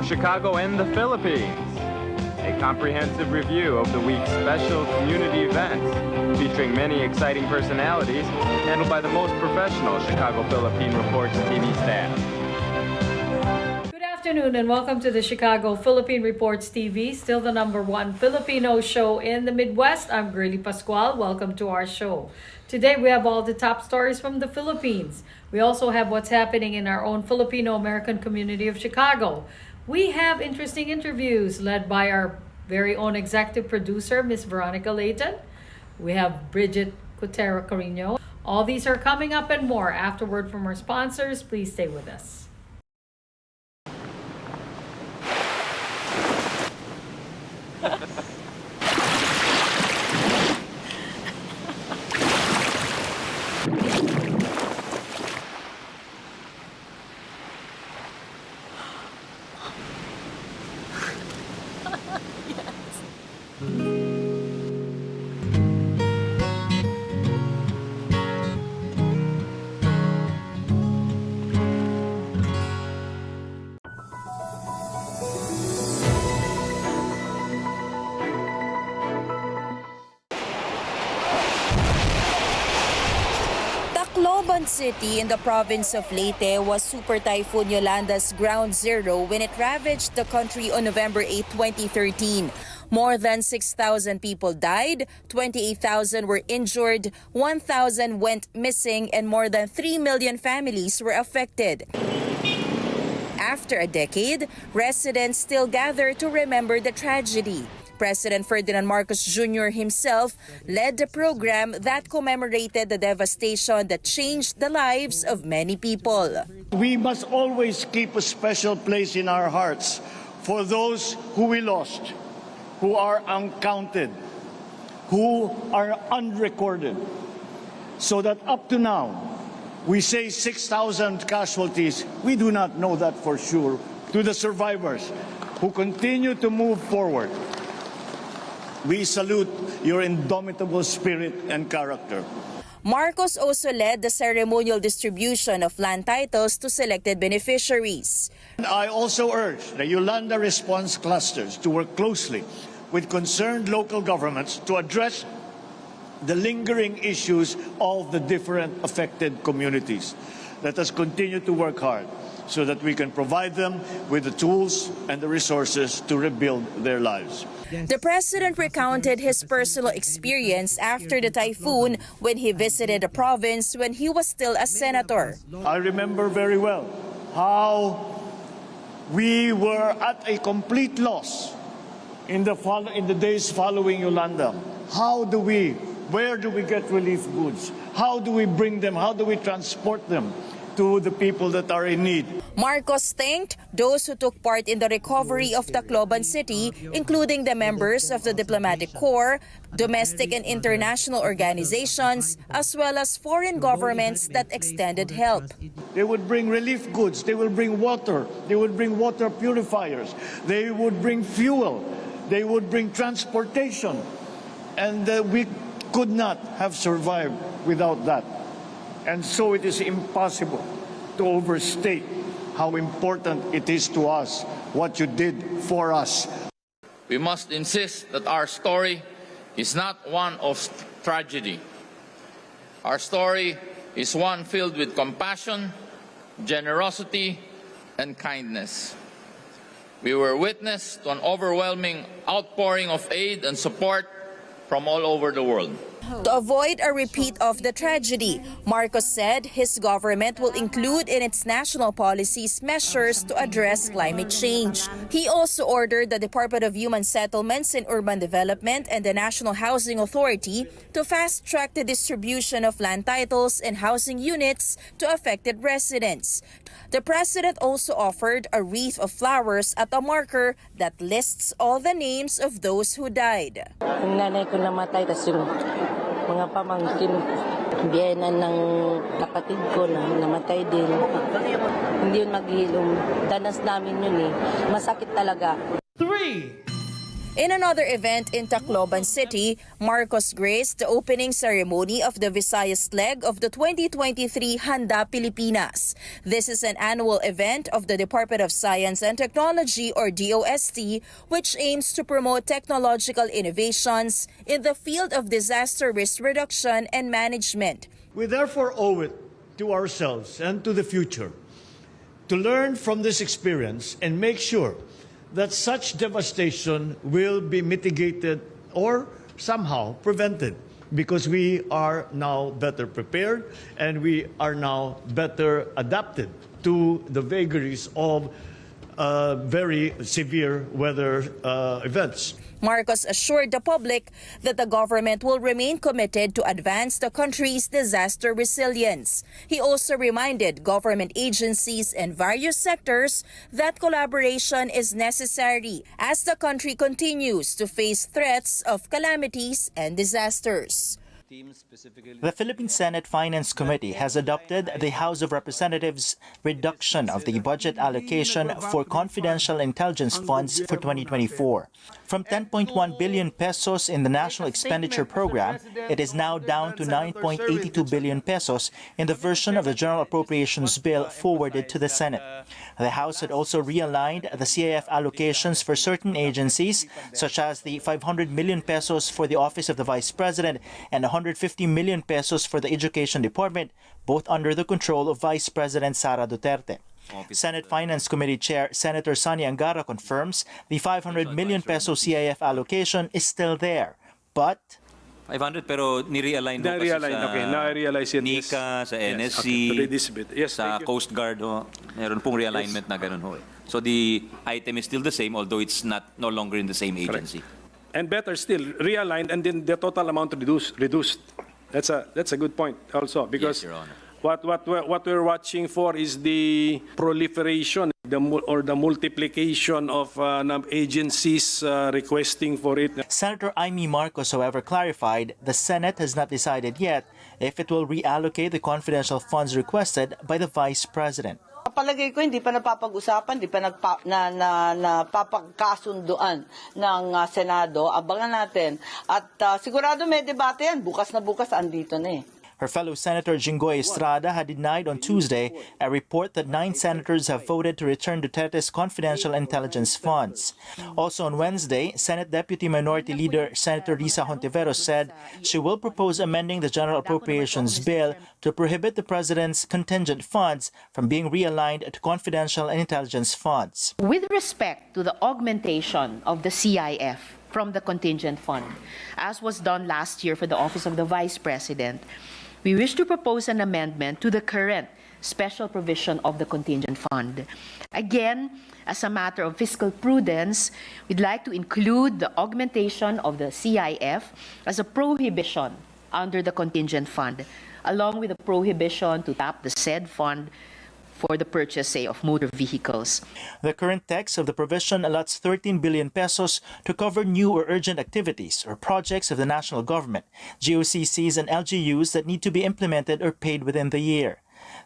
Chicago and the Philippines. A comprehensive review of the week's special community events, featuring many exciting personalities, handled by the most professional Chicago Philippine Reports TV staff. Good afternoon and welcome to the Chicago Philippine Reports TV, still the #1 Filipino show in the Midwest. I'm Grilly Pascual. Welcome to our show. Today we have all the top stories from the Philippines. We also have what's happening in our own Filipino American community of Chicago. We have interesting interviews led by our very own executive producer, Miss Veronica Leighton. We have Brigitte, Cueter, Carino. All these are coming up and more afterward from our sponsors. Please stay with us. Tacloban City in the province of Leyte was Super Typhoon Yolanda's ground zero when it ravaged the country on November 8, 2013. More than 6,000 people died, 28,000 were injured, 1,000 went missing, and more than 3 million families were affected. After a decade, residents still gather to remember the tragedy. President Ferdinand Marcos Jr. himself led the program that commemorated the devastation that changed the lives of many people. We must always keep a special place in our hearts for those who we lost, who are uncounted, who are unrecorded, so that up to now, we say 6,000 casualties. We do not know that for sure. To the survivors who continue to move forward, we salute your indomitable spirit and character. Marcos also led the ceremonial distribution of land titles to selected beneficiaries. I also urge the Yolanda response clusters to work closely with concerned local governments to address the lingering issues of the different affected communities. Let us continue to work hard so that we can provide them with the tools and the resources to rebuild their lives. The president recounted his personal experience after the typhoon when he visited the province when he was still a senator. I remember very well how we were at a complete loss in the days following Yolanda. Where do we get relief goods? How do we bring them? How do we transport them to the people that are in need? Marcos thanked those who took part in the recovery of Tacloban City, including the members of the Diplomatic Corps, domestic and international organizations, as well as foreign governments that extended help. They would bring relief goods, they will bring water, they would bring water purifiers, they would bring fuel, they would bring transportation, and we could not have survived without that. And so it is impossible to overstate how important it is to us what you did for us. We must insist that our story is not one of tragedy. Our story is one filled with compassion, generosity, and kindness. We were witness to an overwhelming outpouring of aid and support from all over the world. To avoid a repeat of the tragedy, Marcos said his government will include in its national policies measures to address climate change. He also ordered the Department of Human Settlements and Urban Development and the National Housing Authority to fast-track the distribution of land titles and housing units to affected residents. The president also offered a wreath of flowers at a marker that lists all the names of those who died. Yung nanay ko namatay, tas yung mga pamangkin, biyenan ng kapatid ko na namatay din. Hindi yun maghilom. Danas namin yun eh. Masakit talaga. 3. In another event in Tacloban City, Marcos graced the opening ceremony of the Visayas leg of the 2023 Handa Pilipinas. This is an annual event of the Department of Science and Technology, or DOST, which aims to promote technological innovations in the field of disaster risk reduction and management. We therefore owe it to ourselves and to the future to learn from this experience and make sure that such devastation will be mitigated or somehow prevented, because we are now better prepared and we are now better adapted to the vagaries of very severe weather events. Marcos assured the public that the government will remain committed to advance the country's disaster resilience. He also reminded government agencies and various sectors that collaboration is necessary as the country continues to face threats of calamities and disasters. The Philippine Senate Finance Committee has adopted the House of Representatives' reduction of the budget allocation for confidential intelligence funds for 2024. From 10.1 billion pesos in the National Expenditure Program, it is now down to 9.82 billion pesos in the version of the General Appropriations Bill forwarded to the Senate. The House had also realigned the CIF allocations for certain agencies, such as the 500 million pesos for the Office of the Vice President and 150 million pesos for the Education Department, both under the control of Vice President Sara Duterte. Senate Finance Committee Chair Senator Sonny Angara confirms the 500 million peso CIF allocation is still there, but 500 pero ni-realign mo kasi sa na-realize yun. NICA, sa NSC, sa Coast Guard, meron pong realignment na ganun ho. So the item is still the same, although it's no longer in the same agency. Correct. And better still, realigned and then the total amount reduced. That's a good point also, because yes, Your Honor. What we're watching for is the proliferation or the multiplication of agencies requesting for it. Senator Amy Marcos, however, clarified the Senate has not decided yet if it will reallocate the confidential funds requested by the Vice President. Palagay ko hindi pa napapag-usapan, hindi pa napapagkasunduan ng Senado. Abangan natin. At sigurado may debate yan. Bukas na bukas, andito na eh. Her fellow Senator Jinggoy Estrada had denied on Tuesday a report that 9 senators have voted to return Duterte's confidential intelligence funds. Also on Wednesday, Senate Deputy Minority Leader Senator Risa Hontiveros said she will propose amending the General Appropriations Bill to prohibit the President's contingent funds from being realigned to confidential and intelligence funds. With respect to the augmentation of the CIF from the contingent fund, as was done last year for the Office of the Vice President, we wish to propose an amendment to the current special provision of the contingent fund. Again, as a matter of fiscal prudence, we'd like to include the augmentation of the CIF as a prohibition under the contingent fund, along with a prohibition to tap the said fund for the purchase, say, of motor vehicles. The current text of the provision allots 13 billion pesos to cover new or urgent activities or projects of the national government, GOCCs and LGUs that need to be implemented or paid within the year.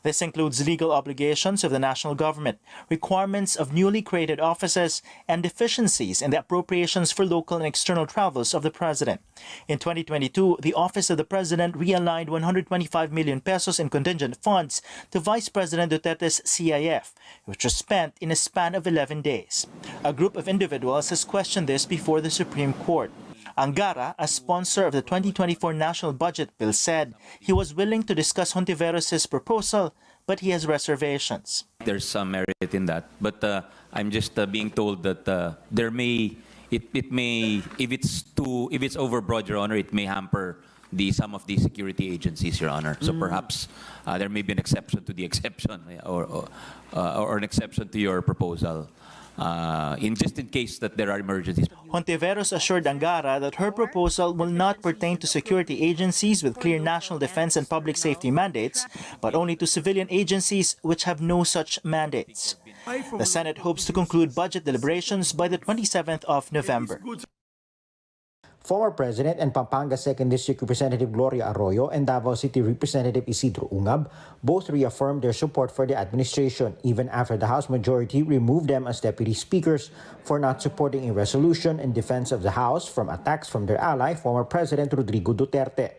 This includes legal obligations of the national government, requirements of newly created offices, and deficiencies in the appropriations for local and external travels of the President. In 2022, the Office of the President realigned 125 million pesos in contingent funds to Vice President Duterte's CIF, which was spent in a span of 11 days. A group of individuals has questioned this before the Supreme Court. Angara, a sponsor of the 2024 National Budget Bill, said he was willing to discuss Hontiveros' proposal, but he has reservations. There's some merit in that, but I'm just being told that there may, it may, if it's overbroad, Your Honor, it may hamper some of the security agencies, Your Honor. So perhaps there may be an exception to the exception, or an exception to your proposal. In case that there are emergencies. Hontiveros assured Angara that her proposal will not pertain to security agencies with clear national defense and public safety mandates, but only to civilian agencies which have no such mandates. The Senate hopes to conclude budget deliberations by the 27th of November. Former President and Pampanga 2nd District Representative Gloria Arroyo and Davao City Representative Isidro Ungab both reaffirmed their support for the administration, even after the House majority removed them as deputy speakers for not supporting a resolution in defense of the House from attacks from their ally, former President Rodrigo Duterte.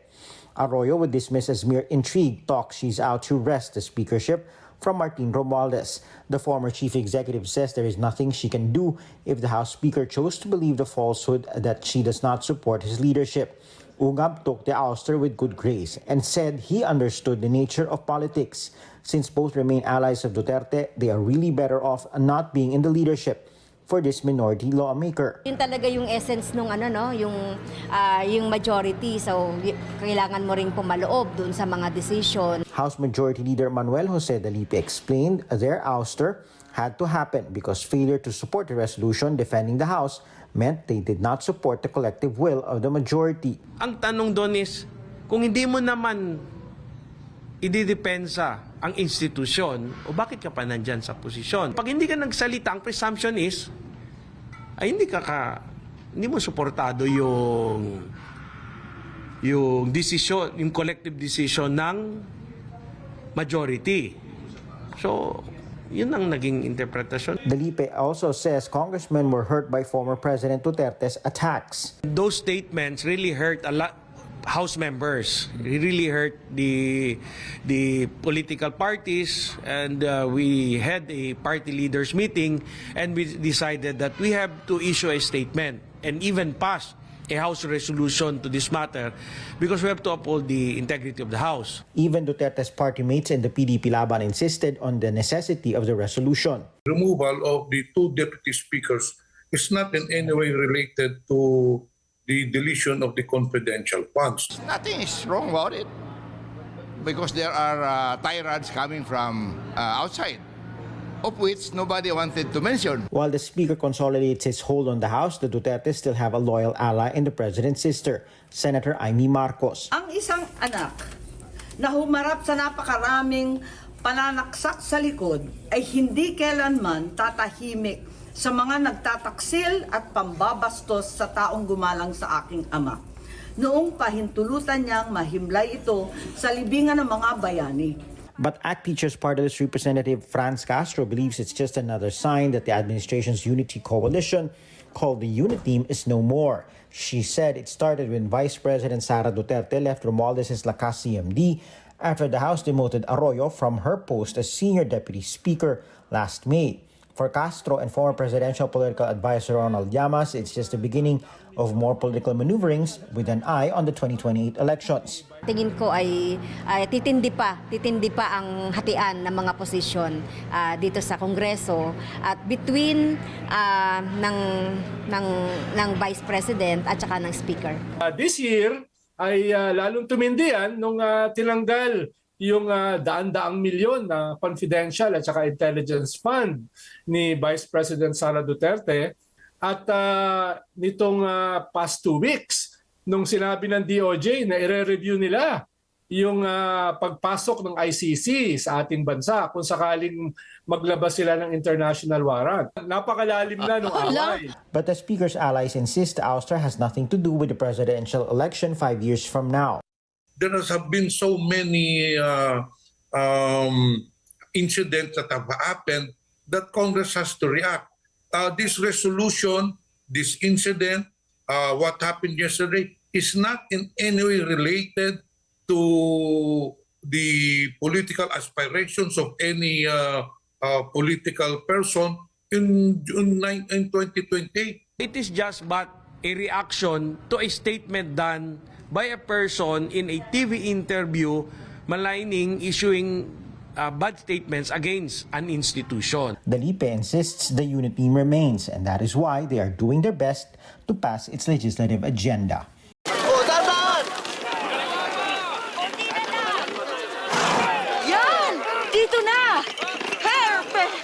Arroyo would dismiss as mere intrigue talks she's out to wrest the speakership from Martin Romualdez. The former chief executive says there is nothing she can do if the House Speaker chose to believe the falsehood that she does not support his leadership. Ungab took the ouster with good grace and said he understood the nature of politics. Since both remain allies of Duterte, they are really better off not being in the leadership for this minority lawmaker. Yun talaga yung essence nung yung majority. So kailangan mo ring pumaloob dun sa mga decision. House Majority Leader Manuel Jose Dalipe explained their ouster had to happen because failure to support the resolution defending the House meant they did not support the collective will of the majority. Ang tanong doon is, kung hindi mo naman ididepensa ang institusyon, o bakit ka pa nandyan sa posisyon? Pag hindi ka nagsalita, ang presumption is, ay hindi mo suportado yung decision, yung collective decision ng majority. So, yun ang naging interpretasyon. Dalipe also says congressmen were hurt by former President Duterte's attacks. Those statements really hurt a lot House members. It really hurt the political parties, and we had a party leaders meeting, and we decided that we have to issue a statement and even pass a House resolution to this matter because we have to uphold the integrity of the House. Even Duterte's party mates in the PDP Laban insisted on the necessity of the resolution. Removal of the two deputy speakers is not in any way related to the deletion of the confidential funds. Nothing is wrong about it because there are tirades coming from outside, of which nobody wanted to mention. While the Speaker consolidates his hold on the House, the Duterte still have a loyal ally in the President's sister, Senator Amy Marcos. Ang isang anak na humarap sa napakaraming pananaksak sa likod ay hindi kailanman tatahimik sa mga nagtataksil at pambabastos sa taong gumalang sa aking ama. Noong pahintulutan niyang mahimlay ito sa libingan ng mga bayani. But ACT Teachers Party List Representative Franz Castro believes it's just another sign that the administration's unity coalition, called the Unit Team, is no more. She said it started when Vice President Sara Duterte left Romualdez's Lakas CMD after the House demoted Arroyo from her post as Senior Deputy Speaker last May. For Castro and former presidential political advisor Ronald Llamas, it's just the beginning of more political maneuverings with an eye on the 2028 elections. Tingin ko ay titindi pa ang hatian ng mga posisyon dito sa Kongreso at between ng Vice President at saka ng Speaker. This year ay lalong tumindi yan nung tinanggal yung daan-daang milyon na confidential at saka intelligence fund ni Vice President Sara Duterte. At nitong past 2 weeks, nung sinabi ng DOJ na i-review nila yung pagpasok ng ICC sa ating bansa kung sakaling maglabas sila ng international warrant. Napakalalim na nung away. But the Speaker's allies insist the ouster has nothing to do with the presidential election 5 years from now. There have been so many incidents that have happened that Congress has to react. This resolution, this incident, what happened yesterday, is not in any way related to the political aspirations of any political person in 2020. It is just but a reaction to a statement done by a person in a TV interview maligning, issuing bad statements against an institution. Dalipe insists the unit team remains, and that is why they are doing their best to pass its legislative agenda. Yan! Dito na! Perfect!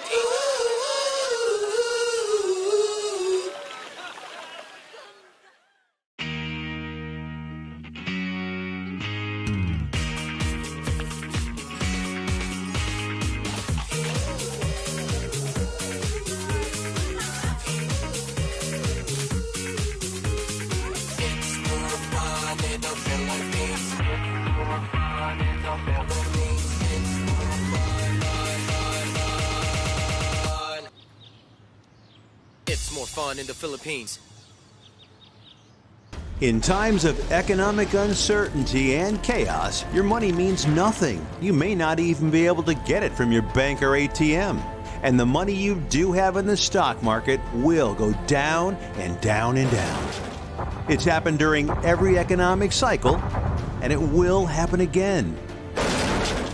fund in the Philippines. In times of economic uncertainty and chaos, your money means nothing. You may not even be able to get it from your bank or ATM. And the money you do have in the stock market will go down and down and down. It's happened during every economic cycle, and it will happen again.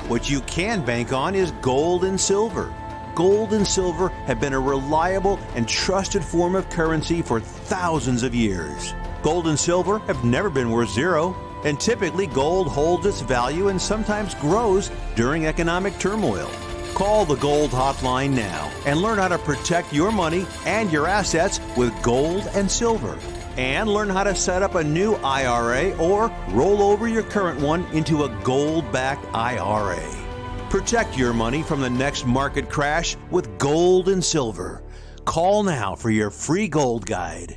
What you can bank on is gold and silver. Gold and silver have been a reliable and trusted form of currency for thousands of years. Gold and silver have never been worth zero, and typically gold holds its value and sometimes grows during economic turmoil. Call the Gold Hotline now and learn how to protect your money and your assets with gold and silver. And learn how to set up a new IRA or roll over your current one into a gold-backed IRA. Protect your money from the next market crash with gold and silver. Call now for your free gold guide.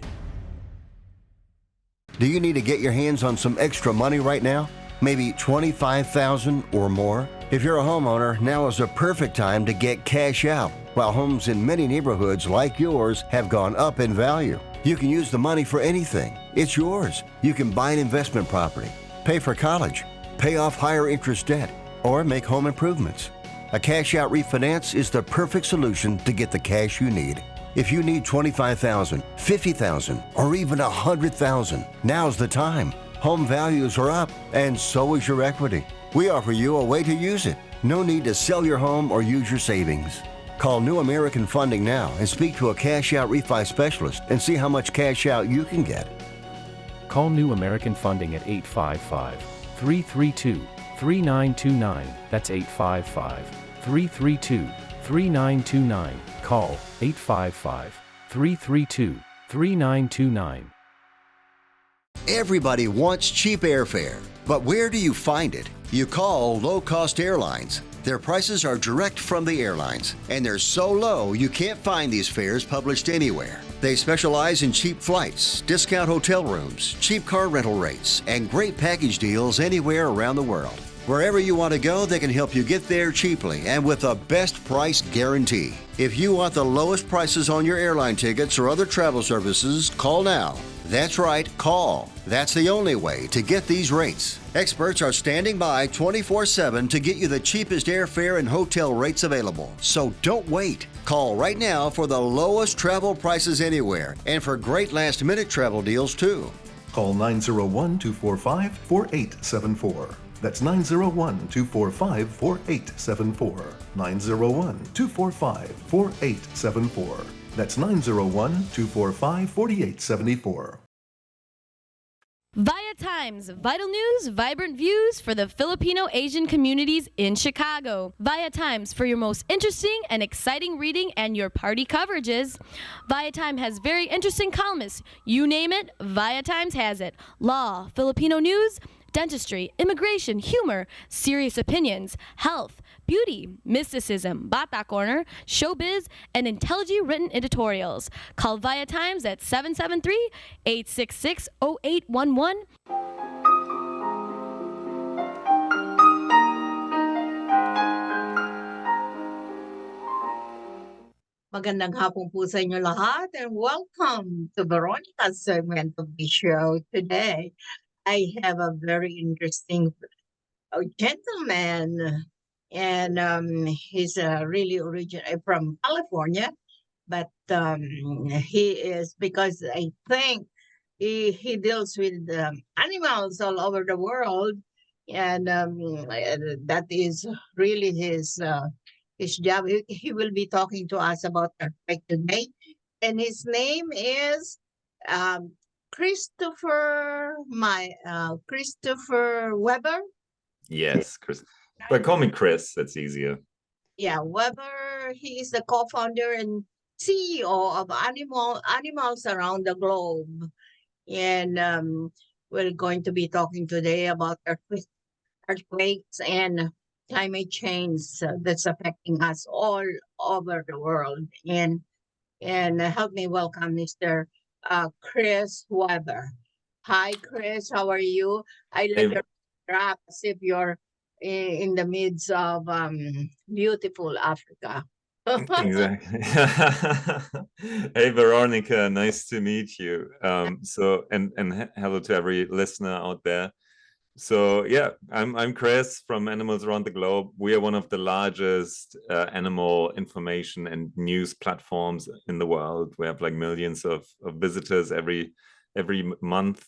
Do you need to get your hands on some extra money right now? Maybe $25,000 or more? If you're a homeowner, now is a perfect time to get cash out. While homes in many neighborhoods like yours have gone up in value, you can use the money for anything. It's yours. You can buy an investment property, pay for college, pay off higher interest debt, or make home improvements. A cash out refinance is the perfect solution to get the cash you need. If you need $25,000, $50,000, or even $100,000, now's the time. Home values are up, and so is your equity. We offer you a way to use it. No need to sell your home or use your savings. Call New American Funding now and speak to a cash out refi specialist and see how much cash out you can get. Call New American Funding at 855-332-3929. That's 855-332-3929. Call 855-332-3929. Everybody wants cheap airfare, but where do you find it? You call low-cost airlines. Their prices are direct from the airlines, and they're so low you can't find these fares published anywhere. They specialize in cheap flights, discount hotel rooms, cheap car rental rates, and great package deals anywhere around the world. Wherever you want to go, they can help you get there cheaply and with a best price guarantee. If you want the lowest prices on your airline tickets or other travel services, call now. That's right, call. That's the only way to get these rates. Experts are standing by 24/7 to get you the cheapest airfare and hotel rates available. So don't wait. Call right now for the lowest travel prices anywhere and for great last-minute travel deals too. Call 901-245-4874. That's 901-245-4874. 901-245-4874. That's 901-245-4874. ViaTimes, vital news, vibrant views for the Filipino Asian communities in Chicago. ViaTimes for your most interesting and exciting reading and your party coverages. ViaTime has very interesting columnists. You name it, ViaTimes has it. Law, Filipino news, dentistry, immigration, humor, serious opinions, health, beauty, mysticism, Bata Corner, showbiz, and intelligently written editorials. Call ViaTimes at 773-866-0811. Magandang hapon po sa inyo lahat and welcome to Veronica's segment of the show today. I have a very interesting gentleman, and he's really originally from California, but he is, because I think he deals with animals all over the world, and that is really his job. He will be talking to us about that today, and his name is Christopher Weber. Yes, Chris. But call me Chris. That's easier. Yeah, Weber. He is the co-founder and CEO of Animals Around the Globe, and we're going to be talking today about earthquakes and climate change that's affecting us all over the world. And help me welcome Mr. Chris Weber. Hi, Chris. How are you? I let you rap as if you're in the midst of beautiful Africa. Exactly. Hey, Veronica, nice to meet you. And hello to every listener out there. So yeah, I'm Chris from Animals Around the Globe. We are one of the largest animal information and news platforms in the world. We have like millions of visitors every month,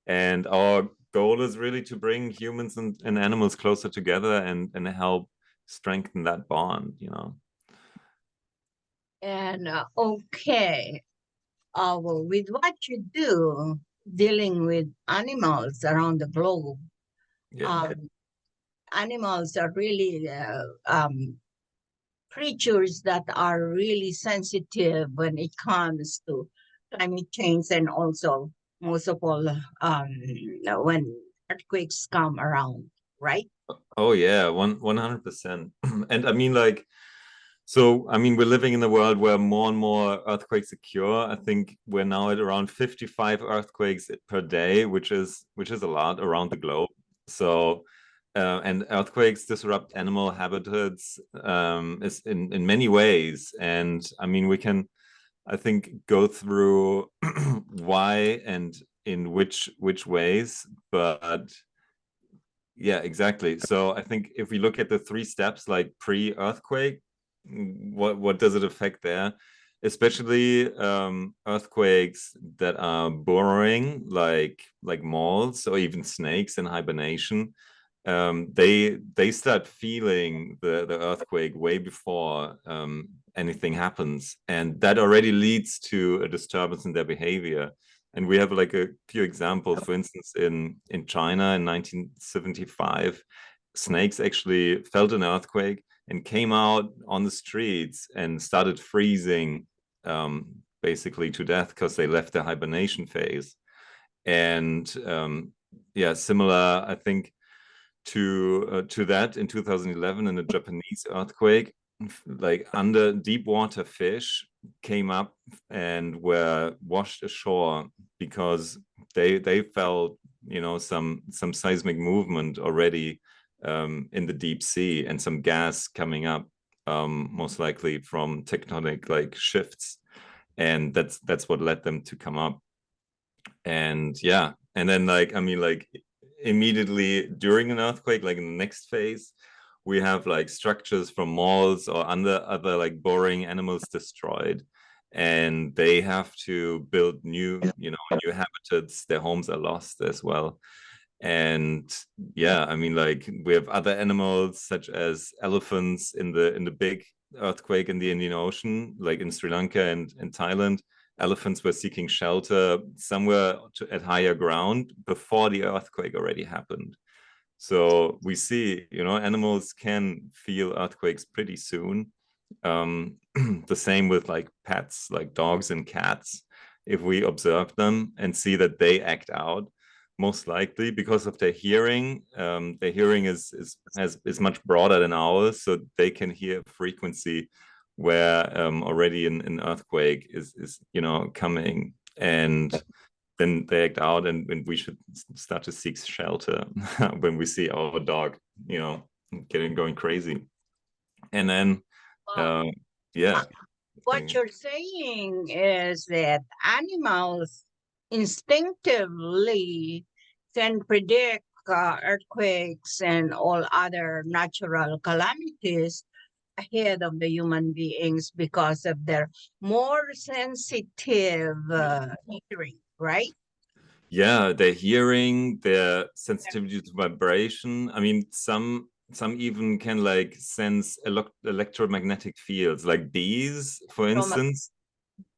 and our goal is really to bring humans and animals closer together and help strengthen that bond, you know. And okay, well, with what you do dealing with animals around the globe, animals are really creatures that are really sensitive when it comes to climate change, and also most of all when earthquakes come around, right? Oh yeah, 100%. And I mean, like, so I mean, we're living in a world where more and more earthquakes occur. I think we're now at around 55 earthquakes per day, which is a lot around the globe. So and earthquakes disrupt animal habitats is in many ways. And I mean, we can, I think, go through why and in which ways, but yeah, exactly. So I think if we look at the 3 steps, like pre-earthquake, what does it affect there? Especially earthquakes that are burrowing, like moths or even snakes in hibernation. They start feeling the earthquake way before anything happens, and that already leads to a disturbance in their behavior. And we have like a few examples. For instance, in China in 1975, snakes actually felt an earthquake and came out on the streets and started freezing basically to death because they left the hibernation phase. And yeah, similar, I think, to that in 2011 in a Japanese earthquake, like under deep water fish came up and were washed ashore because they felt, you know, some seismic movement already in the deep sea, and some gas coming up, most likely from tectonic like shifts, and that's what led them to come up. And yeah, and then like, I mean, like immediately during an earthquake, like in the next phase, we have like structures from malls or other like boring animals destroyed, and they have to build new, you know, new habitats. Their homes are lost as well. And yeah, I mean, like we have other animals such as elephants in the big earthquake in the Indian Ocean, like in Sri Lanka and Thailand. Elephants were seeking shelter somewhere at higher ground before the earthquake already happened. So we see, you know, animals can feel earthquakes pretty soon. The same with like pets, like dogs and cats. If we observe them and see that they act out, most likely because of their hearing is much broader than ours, so they can hear frequency where already an earthquake is you know coming, and then they act out, and we should start to seek shelter when we see our dog, you know, going crazy. And then yeah, What you're saying is that animals instinctively can predict earthquakes and all other natural calamities ahead of the human beings because of their more sensitive hearing, right? Yeah, their hearing, their sensitivity to vibration. I mean, some even can like sense electromagnetic fields, like bees, for instance.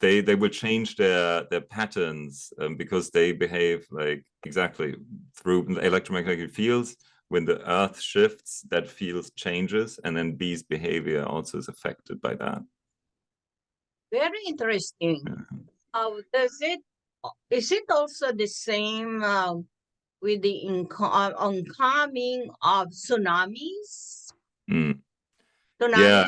They will change their patterns because they behave like exactly through electromagnetic fields. When the earth shifts, that field changes, and then bees' behavior also is affected by that. Very interesting. Is it also the same with the oncoming of tsunamis? Mm. Tsunamis? Yeah.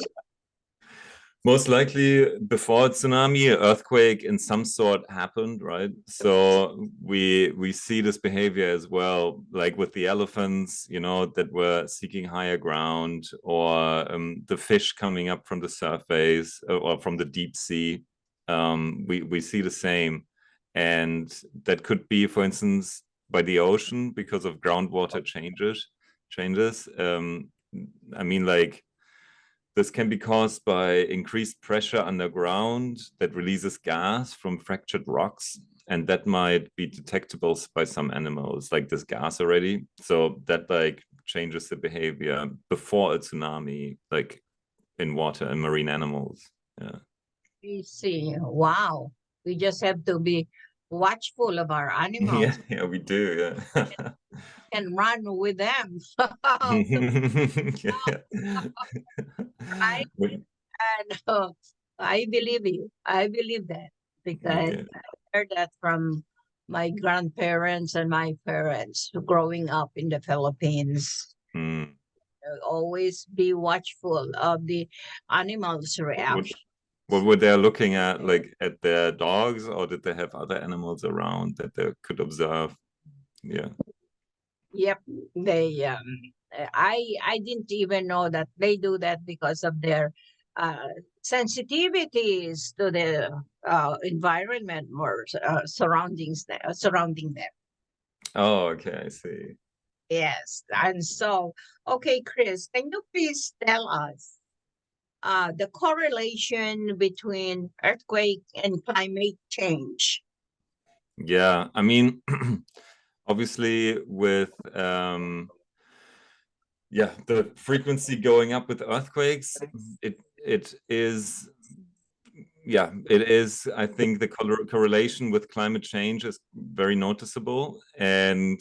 Most likely before tsunami, an earthquake in some sort happened, right? So we see this behavior as well, like with the elephants, you know, that were seeking higher ground, or the fish coming up from the surface or from the deep sea. We see the same, and that could be, for instance, by the ocean because of groundwater changes. I mean, like, this can be caused by increased pressure underground that releases gas from fractured rocks, and that might be detectable by some animals, like this gas already. So that like changes the behavior before a tsunami, like in water and marine animals. Yeah. We see. Wow. We just have to be watchful of our animals Yeah, we do. Yeah. and run with them. Yeah. I and I believe you. I believe that because Yeah. I heard that from my grandparents and my parents growing up in the Philippines. Mm. Always be watchful of the animals' reaction. What were they looking at, like at their dogs, or did they have other animals around that they could observe? Yeah. Yep, they. I didn't even know that they do that because of their sensitivities to the environment or surrounding them. Oh, okay, I see. Yes, and so okay, Chris, can you please tell us the correlation between earthquake and climate change? Yeah, I mean, obviously with yeah, the frequency going up with earthquakes, it is, yeah, it is. I think the correlation with climate change is very noticeable. And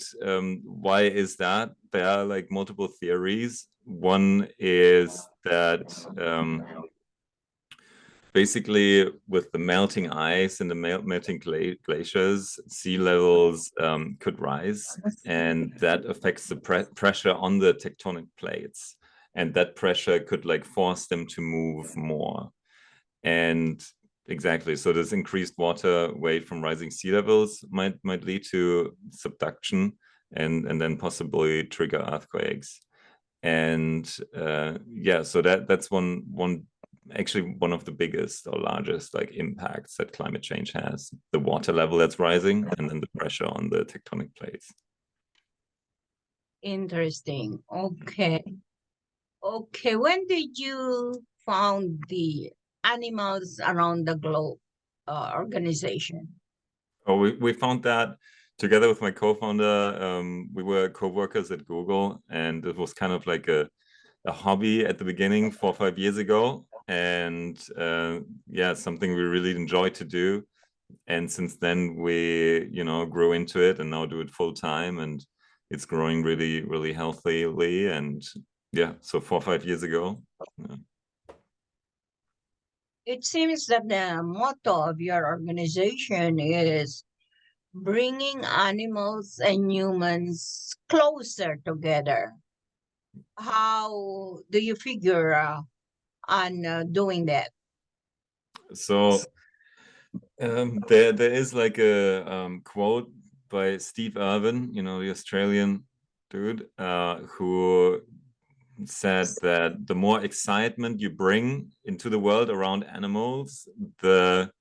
why is that? There are like multiple theories. One is that basically with the melting ice and the melting glaciers, sea levels could rise, and that affects the pressure on the tectonic plates. And that pressure could like force them to move more. And exactly, so this increased water weight from rising sea levels might lead to subduction and then possibly trigger earthquakes. And yeah, so that's actually one of the biggest or largest like impacts that climate change has: the water level that's rising and then the pressure on the tectonic plates. Interesting. Okay. Okay, when did you found the Animals Around the Globe organization? Oh, we found that together with my co-founder. We were co-workers at Google, and it was kind of like a hobby at the beginning 4 or 5 years ago. And yeah, something we really enjoy to do. And since then we, you know, grew into it and now do it full time, and it's growing really, really healthily. And yeah, so 4 or 5 years ago. Yeah. It seems that the motto of your organization is bringing animals and humans closer together. How do you figure on doing that? So there is like a quote by Steve Irwin, you know, the Australian dude, who said that the more excitement you bring into the world around animals, the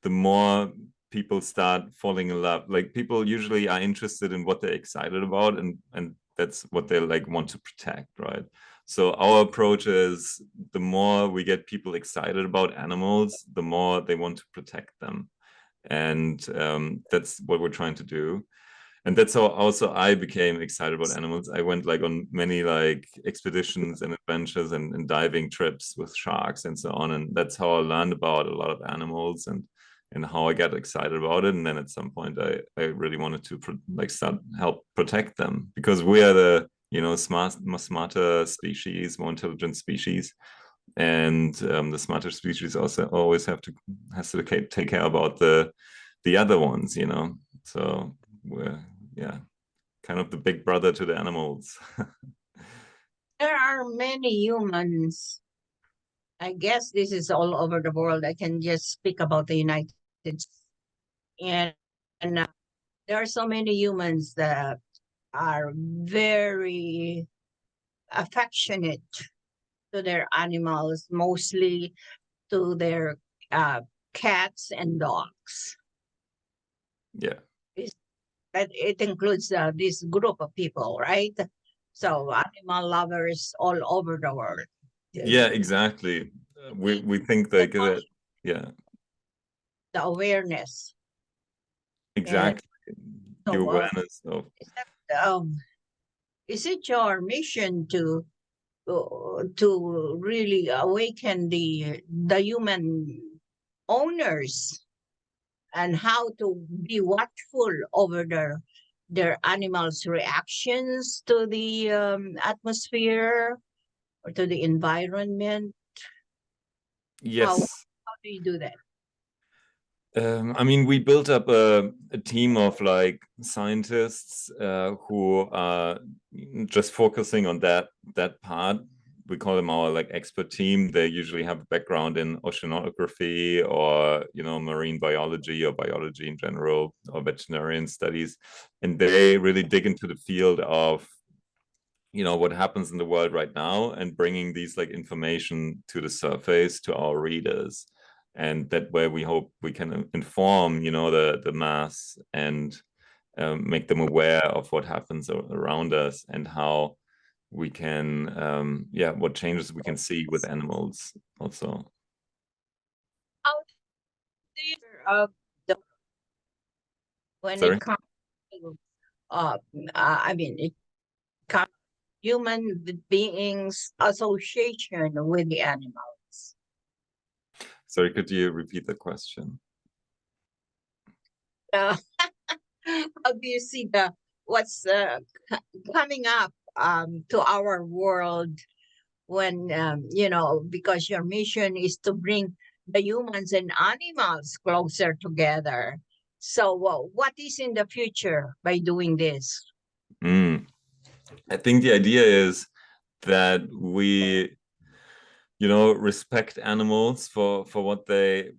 more people start falling in love. Like, people usually are interested in what they're excited about, and that's what they like want to protect, right? So our approach is, the more we get people excited about animals, the more they want to protect them. And that's what we're trying to do. And that's how also I became excited about animals. I went like on many like expeditions and adventures and diving trips with sharks and so on. And that's how I learned about a lot of animals and how I got excited about it. And then at some point I really wanted to help protect them, because we are the, you know, smarter species, more intelligent species. And the smarter species also always has to take care about the other ones, you know. So we're, yeah, kind of the big brother to the animals. There are many humans I guess this is all over the world. I can just speak about the United States. And there are so many humans that are very affectionate to their animals, mostly to their cats and dogs. Yeah. It includes this group of people, right? So animal lovers all over the world. Yeah, exactly. We think like that. Yeah, The awareness. exactly. The awareness of. Is it your mission to really awaken the human owners and how to be watchful over their animals' reactions to the atmosphere or to the environment? Yes. How do you do that? I mean, we built up a team of like scientists who are just focusing on that part. We call them our like expert team. They usually have a background in oceanography or, you know, marine biology or biology in general or veterinarian studies. And they really dig into the field of, you know, what happens in the world right now and bringing these like information to the surface to our readers. And that way we hope we can inform, you know, the mass and make them aware of what happens around us and how we can, yeah, what changes we can see with animals also. How do you, when Sorry? it comes to, I mean, it comes human beings' association with the animals? Sorry, could you repeat the question? How do you see what's coming up to our world when, you know, because your mission is to bring the humans and animals closer together. So what is in the future by doing this? I think the idea is that we, you know, respect animals for what they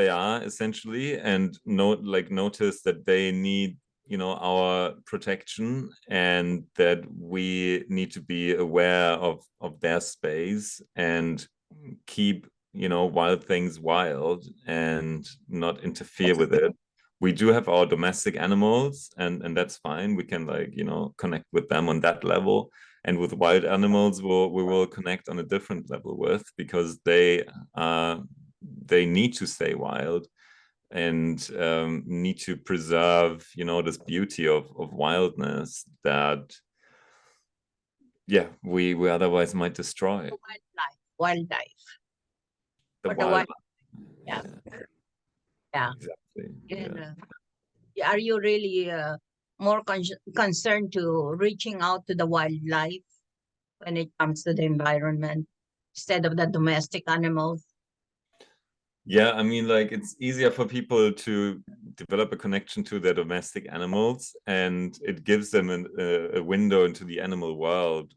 are essentially, and notice that they need, you know, our protection, and that we need to be aware of their space and keep, you know, wild things wild and not interfere with it. We do have our domestic animals, and that's fine. We can, like, you know, connect with them on that level. And with wild animals, we will connect on a different level with, because they need to stay wild and need to preserve, you know, this beauty of wildness that, yeah, we otherwise might destroy. Wildlife. The wildlife. Yeah. Yeah. Exactly. And, are you really more concerned to reaching out to the wildlife when it comes to the environment instead of the domestic animals? Yeah, I mean, like, it's easier for people to develop a connection to their domestic animals, and it gives them a window into the animal world.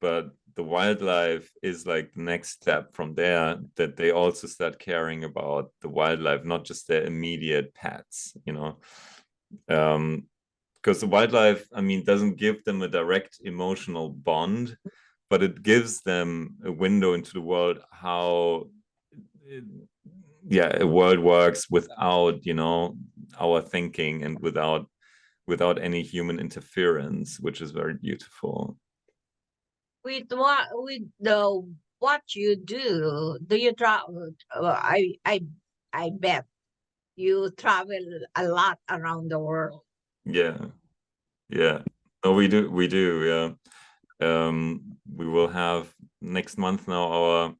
But the wildlife is like the next step from there, that they also start caring about the wildlife, not just their immediate pets, you know. Because the wildlife, I mean, doesn't give them a direct emotional bond, but it gives them a window into the world, how a world works without, you know, our thinking, and without any human interference, which is very beautiful. With what you do you travel? I bet you travel a lot around the world. Yeah. No, we do. Yeah. We will have next month now our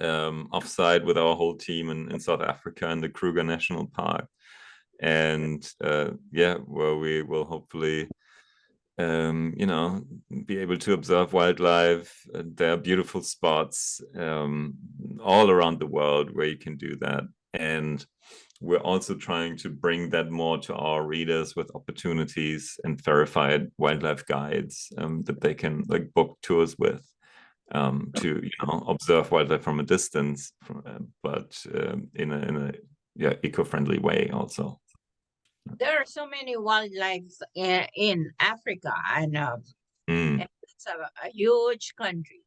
offsite with our whole team in South Africa in the Kruger National Park, and where we will hopefully you know, be able to observe wildlife. There are beautiful spots all around the world where you can do that, and we're also trying to bring that more to our readers with opportunities and verified wildlife guides that they can, like, book tours with. to observe wildlife from a distance, but in a eco-friendly way also. There are so many wildlife in Africa, and it's a huge country.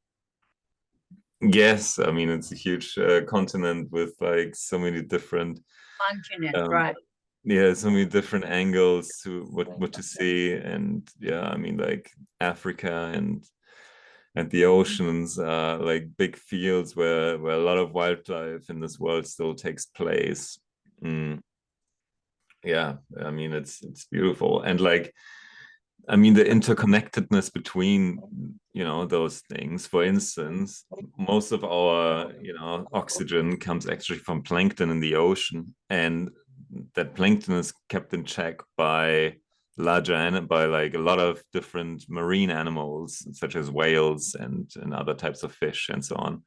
Yes, I mean, it's a huge continent with like so many different Right? Yeah, so many different angles to what to see, and yeah, I mean, like Africa and the oceans are like big fields where a lot of wildlife in this world still takes place. Yeah, I mean, it's beautiful, and like, I mean, the interconnectedness between those things. For instance, most of our oxygen comes actually from plankton in the ocean, and that plankton is kept in check by by like a lot of different marine animals such as whales and other types of fish and so on,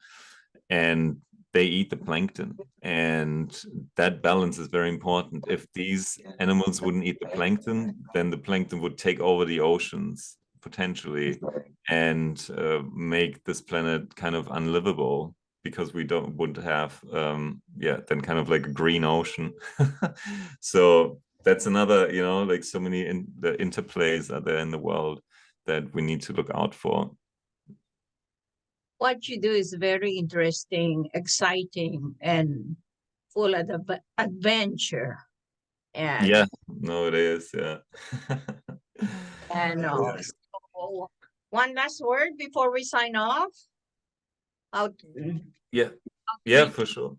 and they eat the plankton, and that balance is very important. If these animals wouldn't eat the plankton, then the plankton would take over the oceans potentially and make this planet kind of unlivable, because we wouldn't have then kind of like a green ocean. So that's another, like so many the interplays are there in the world that we need to look out for. What you do is very interesting, exciting, and full of adventure. And yeah, no, it is. Yeah. And so, one last word before we sign off. Yeah, for sure.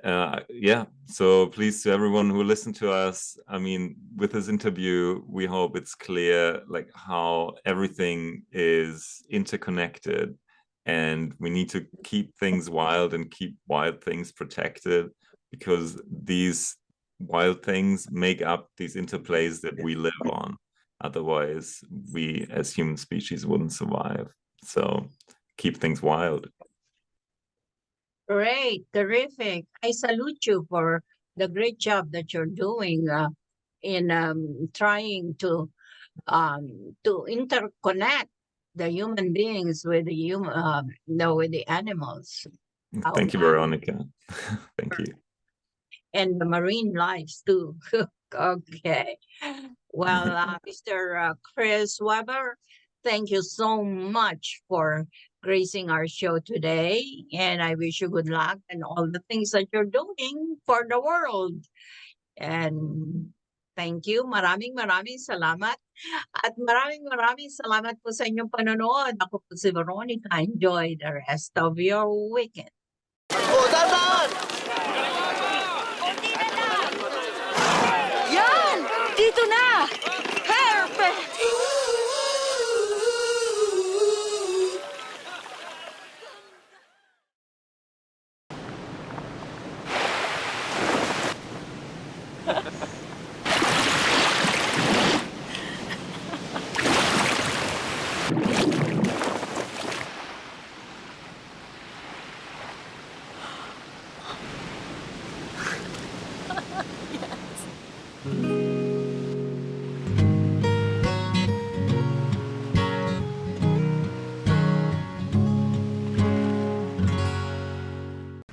Yeah, so please, to everyone who listened to us, I mean, with this interview, we hope it's clear like how everything is interconnected, and we need to keep things wild and keep wild things protected, because these wild things make up these interplays that we live on. Otherwise, we as human species wouldn't survive. So keep things wild. Great, terrific. I salute you for the great job that you're doing in trying to interconnect the human beings with the animals. Thank you, Veronica. Thank you. And the marine lives too. Okay. Well, Mr. Chris Weber, thank you so much for gracing our show today, and I wish you good luck and all the things that you're doing for the world. And thank you. Maraming salamat. At maraming salamat po sa inyong panonood. Ako po si Veronica. Enjoy the rest of your weekend. Yan! Dito na! Perfect!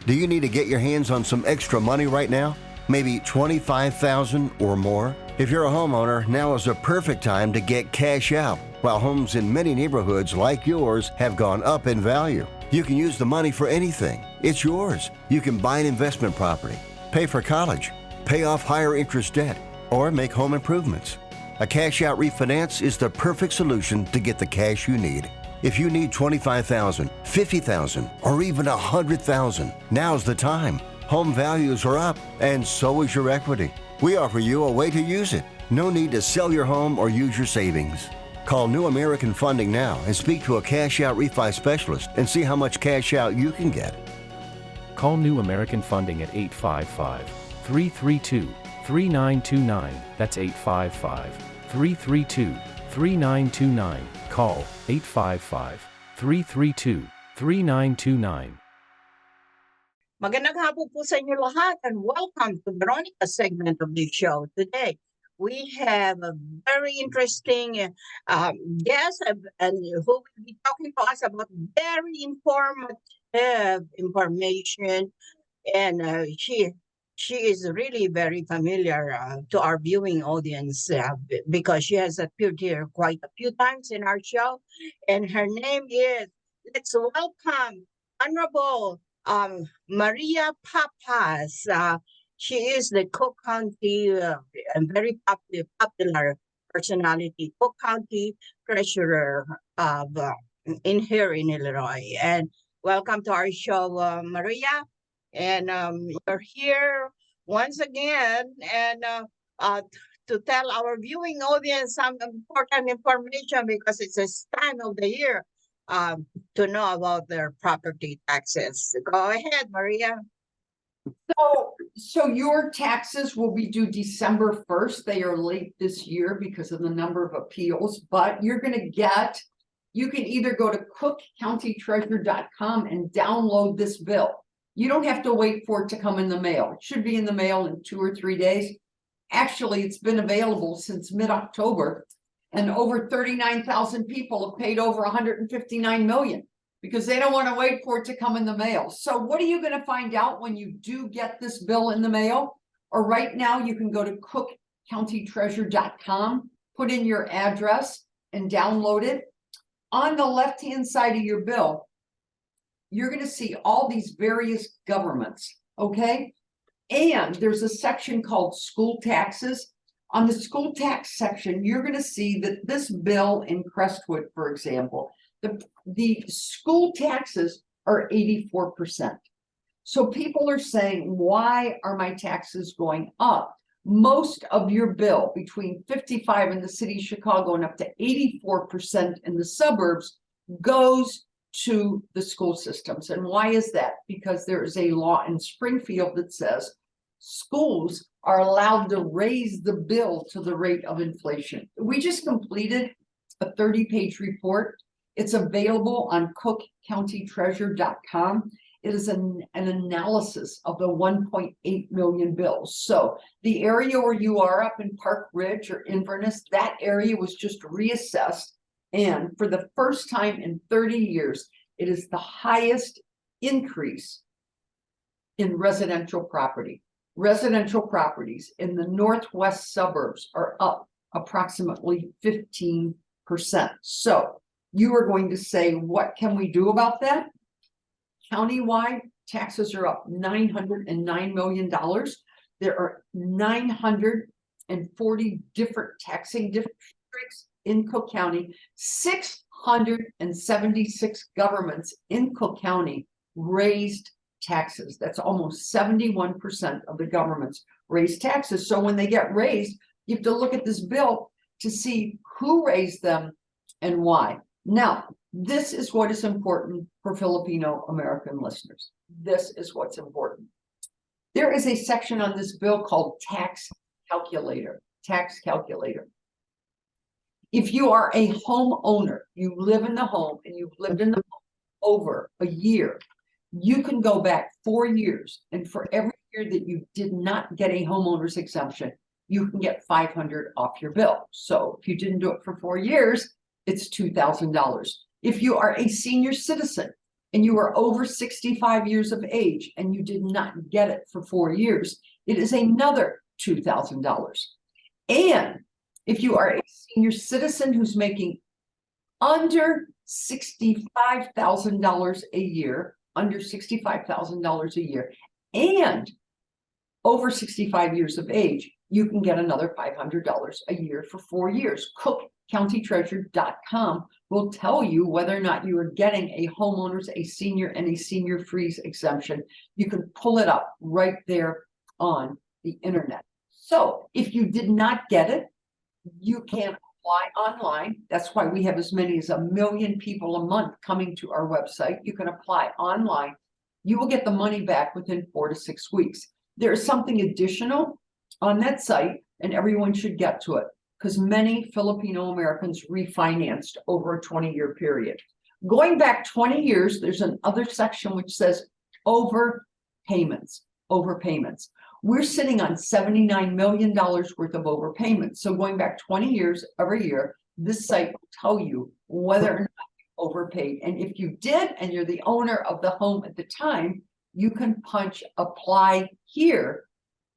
Do you need to get your hands on some extra money right now? Maybe $25,000 or more? If you're a homeowner, now is a perfect time to get cash out. While homes in many neighborhoods like yours have gone up in value, you can use the money for anything. It's yours. You can buy an investment property, pay for college, pay off higher interest debt, or make home improvements. A cash out refinance is the perfect solution to get the cash you need. If you need $25,000, $50,000, or even $100,000, now's the time. Home values are up, and so is your equity. We offer you a way to use it. No need to sell your home or use your savings. Call New American Funding now and speak to a cash out refi specialist and see how much cash out you can get. Call New American Funding at 855-332-3929. That's 855-332-3929. Call 855-332-3929. Magandang hapon po sa inyo lahat and welcome to Veronica's segment of the show. Today, we have a very interesting guest and who will be talking to us about very informative information. And she is really very familiar to our viewing audience because she has appeared here quite a few times in our show. And her name is, let's welcome Honorable Maria Papas. She is the Cook County and very popular personality, Cook County Treasurer of in here in Illinois. And welcome to our show, Maria. And you're here once again and to tell our viewing audience some important information because it's this time of the year to know about their property taxes. Go ahead, Maria. So your taxes will be due December 1st. They are late this year because of the number of appeals, but you're going to get, you can either go to cookcountytreasurer.com and download this bill. You don't have to wait for it to come in the mail. It should be in the mail in 2 or 3 days. Actually, it's been available since mid-October, and over 39,000 people have paid over $159 million because they don't want to wait for it to come in the mail. So what are you going to find out when you do get this bill in the mail? Or right now, you can go to cookcountytreasurer.com, put in your address, and download it. On the left-hand side of your bill, you're going to see all these various governments, okay? And there's a section called school taxes. On the school tax section, you're going to see that this bill in Crestwood, for example, the school taxes are 84%. So people are saying, why are my taxes going up? Most of your bill, between 55 in the city of Chicago and up to 84% in the suburbs, goes to the school systems. And why is that? Because there is a law in Springfield that says schools are allowed to raise the bill to the rate of inflation. We just completed a 30-page report. It's available on cookcountytreasurer.com. It is an analysis of the 1.8 million bills. So the area where you are up in Park Ridge or Inverness, that area was just reassessed. And for the first time in 30 years, it is the highest increase in residential property. Residential properties in the northwest suburbs are up approximately 15%. So you are going to say, what can we do about that? Countywide, taxes are up $909 million. There are 940 different taxing districts in Cook County. 676 governments in Cook County raised taxes. That's almost 71% of the governments raised taxes. So when they get raised, you have to look at this bill to see who raised them and why. Now, this is what is important for Filipino American listeners. This is what's important. There is a section on this bill called tax calculator. Tax calculator. If you are a homeowner, you live in the home and you've lived in the home over a year, you can go back 4 years, and for every year that you did not get a homeowner's exemption, you can get $500 off your bill. So if you didn't do it for 4 years, it's $2,000. If you are a senior citizen and you are over 65 years of age and you did not get it for 4 years, it is another $2,000. And if you are a senior citizen who's making under $65,000 a year, under $65,000 a year, and over 65 years of age, you can get another $500 a year for 4 years. cookcountytreasurer.com will tell you whether or not you are getting a homeowner's, a senior, and a senior freeze exemption. You can pull it up right there on the internet. So if you did not get it, you can apply online. That's why we have as many as 1 million people a month coming to our website. You can apply online. You will get the money back within 4 to 6 weeks. There is something additional on that site, and everyone should get to it because many Filipino Americans refinanced over a 20-year period. Going back 20 years, there's another section which says overpayments. Overpayments. We're sitting on $79 million worth of overpayment. So going back 20 years, every year, this site will tell you whether or not you overpaid. And if you did, and you're the owner of the home at the time, you can punch apply here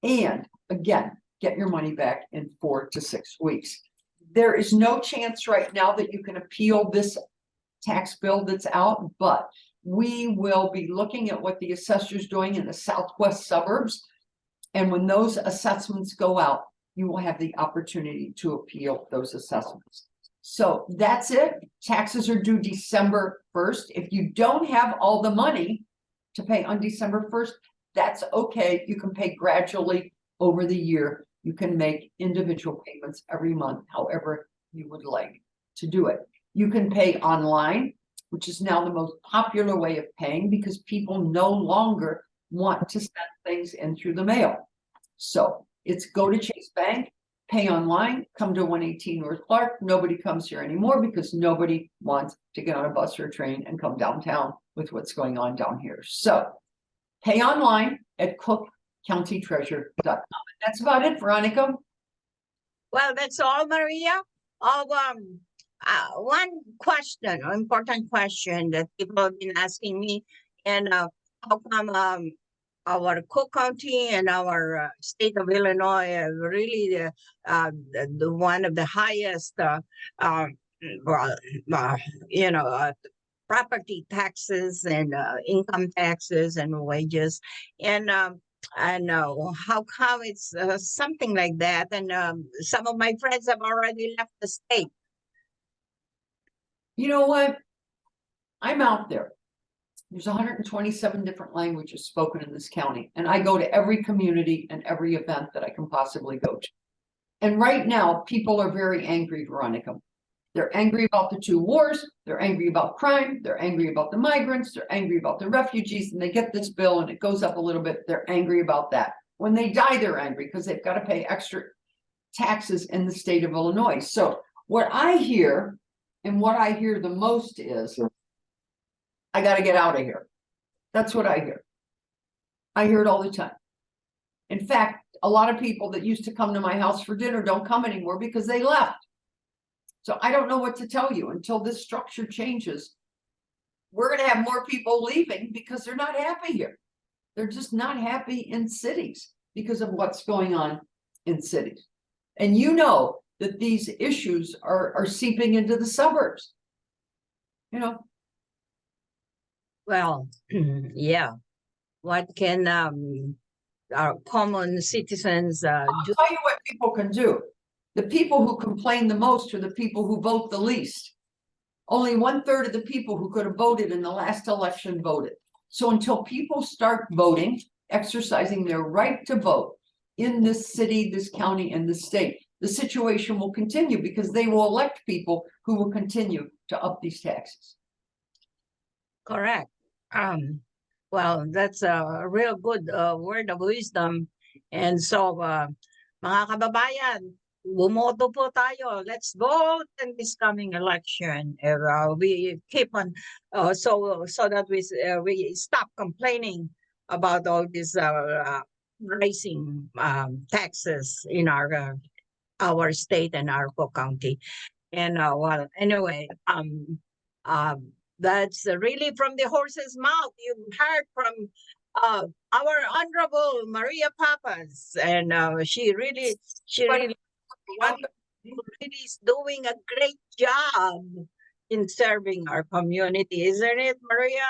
and again, get your money back in 4 to 6 weeks. There is no chance right now that you can appeal this tax bill that's out, but we will be looking at what the assessor's doing in the southwest suburbs. And when those assessments go out, you will have the opportunity to appeal those assessments. So that's it. Taxes are due December 1st. If you don't have all the money to pay on December 1st, that's okay. You can pay gradually over the year. You can make individual payments every month, however you would like to do it. You can pay online, which is now the most popular way of paying because people no longer want to send things in through the mail. So it's go to Chase Bank, pay online, come to 118 North Clark. Nobody comes here anymore because nobody wants to get on a bus or a train and come downtown with what's going on down here. So pay online at cookcountytreasurer.com. That's about it, Veronica. Well, that's all, Maria. One question, an important question that people have been asking me, and how come our Cook County and our state of Illinois are really the one of the highest, property taxes and income taxes and wages, and I know how come it's something like that, and some of my friends have already left the state. You know what? I'm out there. There's 127 different languages spoken in this county, and I go to every community and every event that I can possibly go to. And right now, people are very angry, Veronica. They're angry about the 2 wars. They're angry about crime. They're angry about the migrants. They're angry about the refugees. And they get this bill and it goes up a little bit. They're angry about that. When they die, they're angry because they've got to pay extra taxes in the state of Illinois. So what I hear, and what I hear the most is, I got to get out of here. That's what I hear. I hear it all the time. In fact, a lot of people that used to come to my house for dinner don't come anymore because they left. So I don't know what to tell you until this structure changes. We're going to have more people leaving because they're not happy here. They're just not happy in cities because of what's going on in cities. And you know that these issues are seeping into the suburbs. You know. Well, yeah. What can our common citizens do? I'll tell you what people can do. The people who complain the most are the people who vote the least. Only 1/3 of the people who could have voted in the last election voted. So until people start voting, exercising their right to vote in this city, this county, and this state, the situation will continue because they will elect people who will continue to up these taxes. Correct. Well, that's a real good word of wisdom. And so, mga kababayan, bumoto po tayo. Let's vote in this coming election. We keep on, so that we stop complaining about all these rising taxes in our state and our county. And well, anyway, that's really from the horse's mouth. You've heard from our honorable Maria Papas, and she really is doing a great job in serving our community, isn't it, Maria?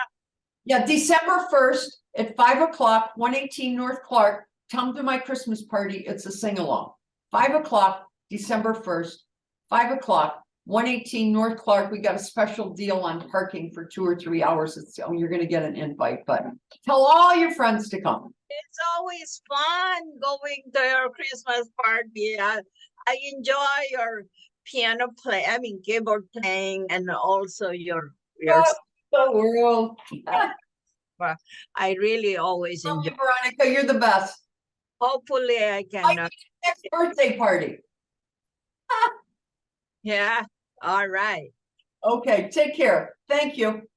Yeah, December 1st at 5 o'clock, 118 North Clark. Come to my Christmas party. It's a sing-along. 5 o'clock, December 1st, 5 o'clock, 118 North Clark. We got a special deal on parking for 2 or 3 hours. You're going to get an invite, but tell all your friends to come. It's always fun going to your Christmas party. I enjoy your piano play. I mean, keyboard playing, and also your world. I really always enjoy. Veronica, you're the best. Hopefully, I can. Next birthday party. Yeah. All right. Okay. Take care. Thank you.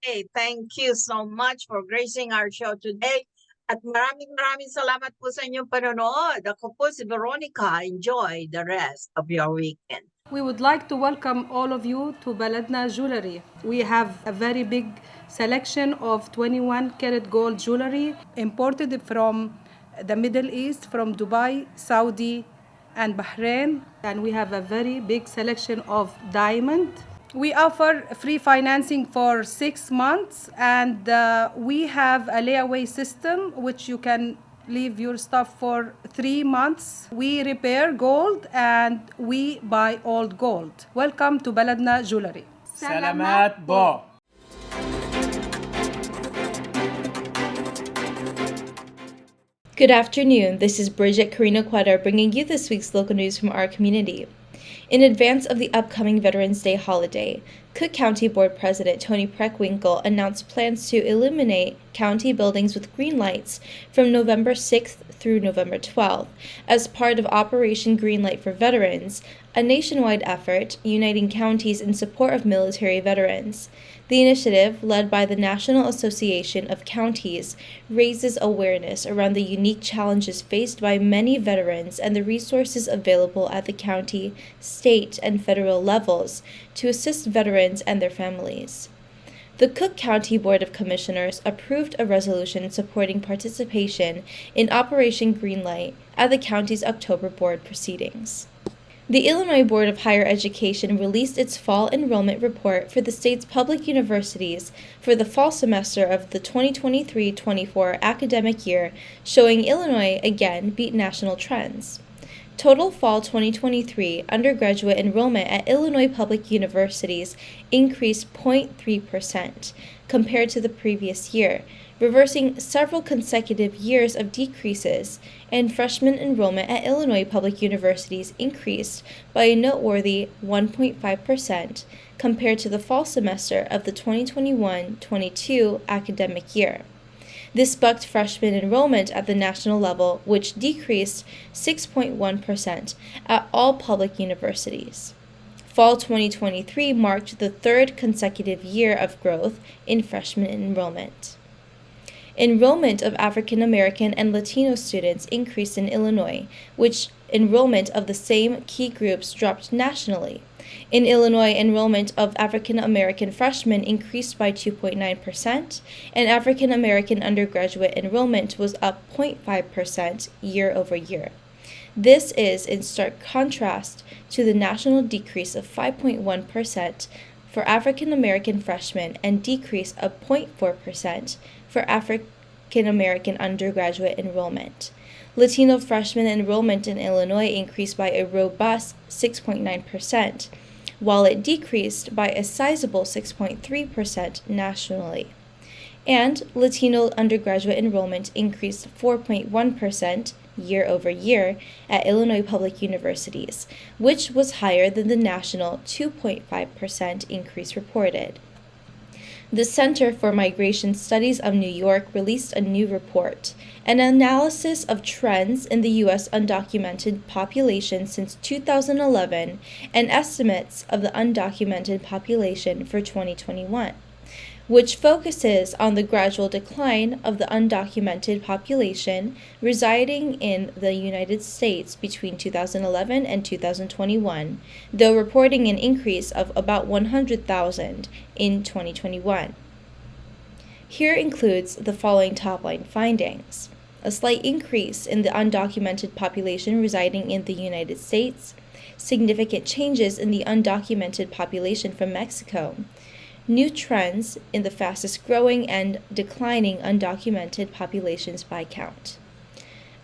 Okay. Thank you so much for gracing our show today. At maraming salamat po sa inyong panonood. Ako po si Veronica. Enjoy the rest of your weekend. We would like to welcome all of you to Baladna Jewelry. We have a very big selection of 21 karat gold jewelry imported from the Middle East, from Dubai, Saudi, and Bahrain. And we have a very big selection of diamond. We offer free financing for 6 months, and we have a layaway system which you can leave your stuff for 3 months. We repair gold and we buy old gold. Welcome to Baladna Jewelry. Salamat po. Good afternoon. This is Brigitte, Carino, Cueter, bringing you this week's local news from our community. In advance of the upcoming Veterans Day holiday, Cook County Board President Tony Preckwinkle announced plans to illuminate county buildings with green lights from November 6th through November 12th as part of Operation Greenlight for Veterans, a nationwide effort uniting counties in support of military veterans. The initiative, led by the National Association of Counties, raises awareness around the unique challenges faced by many veterans and the resources available at the county, state, and federal levels to assist veterans and their families. The Cook County Board of Commissioners approved a resolution supporting participation in Operation Greenlight at the county's October board proceedings. The Illinois Board of Higher Education released its fall enrollment report for the state's public universities for the fall semester of the 2023-24 academic year, showing Illinois again beat national trends. Total fall 2023 undergraduate enrollment at Illinois public universities increased 0.3% compared to the previous year, reversing several consecutive years of decreases, and freshman enrollment at Illinois public universities increased by a noteworthy 1.5% compared to the fall semester of the 2021-22 academic year. This bucked freshman enrollment at the national level, which decreased 6.1% at all public universities. Fall 2023 marked the third consecutive year of growth in freshman enrollment. Enrollment of African American and Latino students increased in Illinois, which enrollment of the same key groups dropped nationally. In Illinois, enrollment of African American freshmen increased by 2.9%, and African American undergraduate enrollment was up 0.5% year over year. This is in stark contrast to the national decrease of 5.1% for African American freshmen and decrease of 0.4% for African American undergraduate enrollment. Latino freshman enrollment in Illinois increased by a robust 6.9%, while it decreased by a sizable 6.3% nationally. And Latino undergraduate enrollment increased 4.1% year over year at Illinois public universities, which was higher than the national 2.5% increase reported. The Center for Migration Studies of New York released a new report, an analysis of trends in the U.S. undocumented population since 2011 and estimates of the undocumented population for 2021, which focuses on the gradual decline of the undocumented population residing in the United States between 2011 and 2021, though reporting an increase of about 100,000 in 2021. Here includes the following top-line findings: a slight increase in the undocumented population residing in the United States, significant changes in the undocumented population from Mexico, new trends in the fastest growing and declining undocumented populations by count.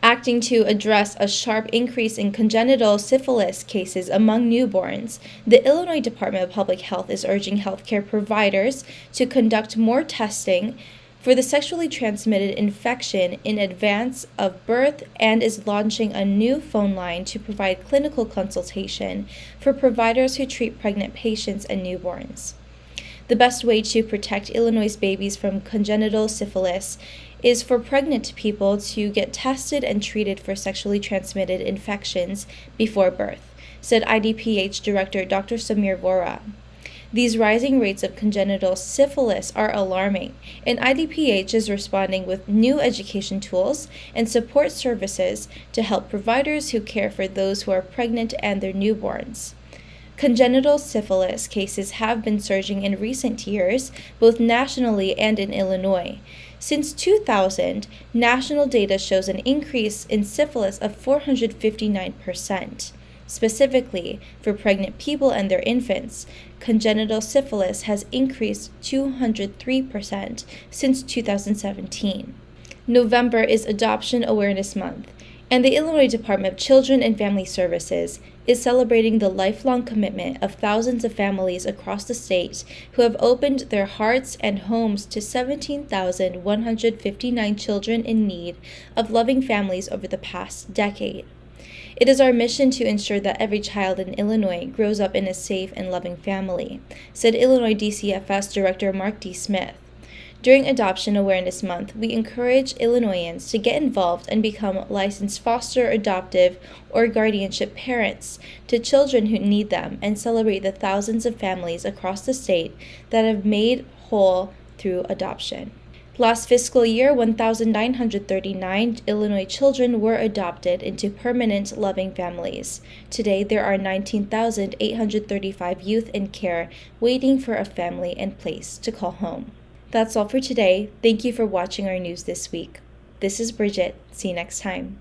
Acting to address a sharp increase in congenital syphilis cases among newborns, the Illinois Department of Public Health is urging healthcare providers to conduct more testing for the sexually transmitted infection in advance of birth and is launching a new phone line to provide clinical consultation for providers who treat pregnant patients and newborns. The best way to protect Illinois' babies from congenital syphilis is for pregnant people to get tested and treated for sexually transmitted infections before birth, said IDPH Director Dr. Samir Vora. These rising rates of congenital syphilis are alarming, and IDPH is responding with new education tools and support services to help providers who care for those who are pregnant and their newborns. Congenital syphilis cases have been surging in recent years, both nationally and in Illinois. Since 2000, national data shows an increase in syphilis of 459%. Specifically, for pregnant people and their infants, congenital syphilis has increased 203% since 2017. November is Adoption Awareness Month, and the Illinois Department of Children and Family Services is celebrating the lifelong commitment of thousands of families across the state who have opened their hearts and homes to 17,159 children in need of loving families over the past decade. It is our mission to ensure that every child in Illinois grows up in a safe and loving family, said Illinois DCFS Director Mark D. Smith. During Adoption Awareness Month, we encourage Illinoisans to get involved and become licensed foster, adoptive, or guardianship parents to children who need them and celebrate the thousands of families across the state that have made whole through adoption. Last fiscal year, 1,939 Illinois children were adopted into permanent, loving families. Today, there are 19,835 youth in care waiting for a family and place to call home. That's all for today. Thank you for watching our news this week. This is Brigitte. See you next time.